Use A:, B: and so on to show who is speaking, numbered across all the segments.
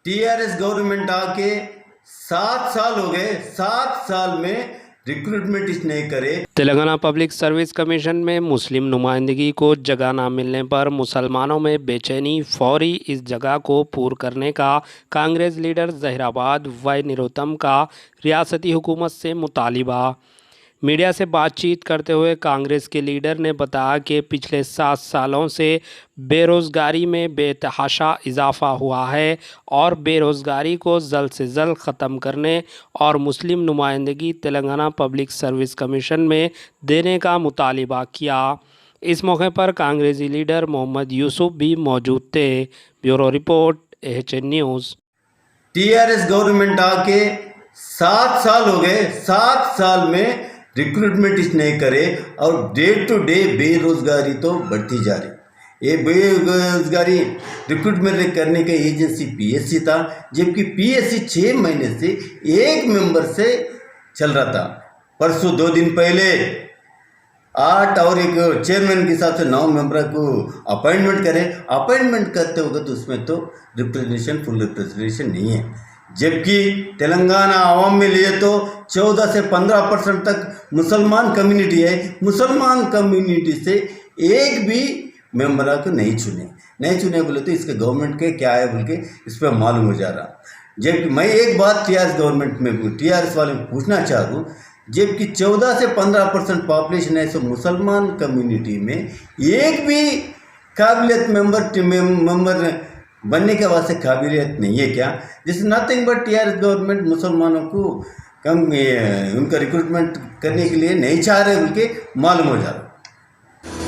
A: TRS government आके 7 साल हो गए, 7 साल में रिक्रूटमेंट इसने करे।
B: तेलंगाना पब्लिक सर्विस कमीशन में मुस्लिम नुमाइंदगी को जगह न मिलने पर मुसलमानों में बेचैनी। फौरी इस जगह को पूर्ण करने का कांग्रेस लीडर जहीराबाद वाई निरोत्तम का रियासती हुकूमत से मुतालिबा। मीडिया से बातचीत करते हुए कांग्रेस के लीडर ने बताया कि पिछले 7 सालों से बेरोज़गारी में बेतहाशा इजाफ़ा हुआ है और बेरोज़गारी को जल्द से जल्द ख़त्म करने और मुस्लिम नुमाइंदगी तेलंगाना पब्लिक सर्विस कमीशन में देने का मुतालिबा किया। इस मौके पर कांग्रेसी लीडर मोहम्मद यूसुफ भी मौजूद थे। Bureau report, AHN news.
A: TRS government आके 7 साल हो गए, 7 साल में रिक्रूटमेंट इसने करे और डे टू डे बेरोजगारी तो बढ़ती जा रही। ये बेरोजगारी रिक्रूटमेंट करने का एजेंसी पीएससी था, जबकि पीएससी 6 महीने से एक मेंबर से चल रहा था। परसों 2 दिन पहले 8 और एक चेयरमैन के हिसाब से 9 मेंबर को अपॉइंटमेंट करें। अपॉइंटमेंट करते वक्त उसमें तो रिप्रेजेंटेशन, फुल रिप्रेजेंटेशन नहीं है, जबकि तेलंगाना आवाम में लिए तो 14 से 15% तक मुसलमान कम्युनिटी है। मुसलमान कम्युनिटी से एक भी मेंबर को नहीं चुने बोले तो इसके गवर्नमेंट के क्या है बोल के इस पर मालूम हो जा रहा। जबकि मैं एक बात टीआरएस वाले में पूछना चाहूँ, जबकि 14 से 15% पॉपुलेशन है, सो मुसलमान कम्युनिटी में एक भी काबिलियत मेंबर बनने के वास्ते काबिलियत नहीं है क्या? This is nothing but TRS government मुसलमानों को उनका रिक्रूटमेंट करने के लिए नहीं चाह रहे बोल के मालूम हो जा रहा।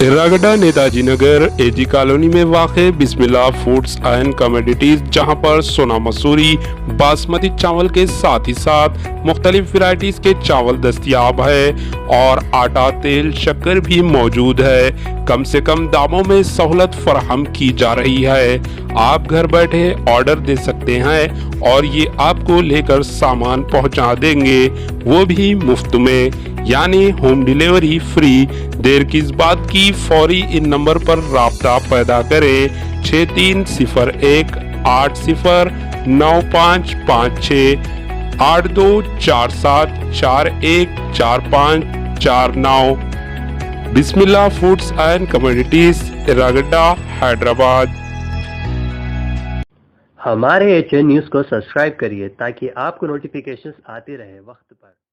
C: एर्रागड्डा नेताजी नगर एजी कॉलोनी में वाक़े बिस्मिल्लाह फूड्स एंड कमोडिटीज, जहां पर सोना मसूरी बासमती चावल के साथ ही साथ मुख्तलिफ वैरायटीज के चावल दस्तयाब है और आटा, तेल, शक्कर भी मौजूद है। कम से कम दामों में सहूलत फराहम की जा रही है। आप घर बैठे ऑर्डर दे सकते हैं और ये आपको लेकर सामान पहुंचा देंगे, वो भी मुफ्त में, यानी होम डिलीवरी फ्री। देर किस बात की, फौरी इन नंबर पर राब्ता पैदा करें 6301 80 9556 8247 414549। बिस्मिल्लाह foods and commodities, Erragadda, Hyderabad.
D: हमारे AHN न्यूज़ को सब्सक्राइब करिए ताकि आपको नोटिफिकेशंस आते रहे वक्त पर।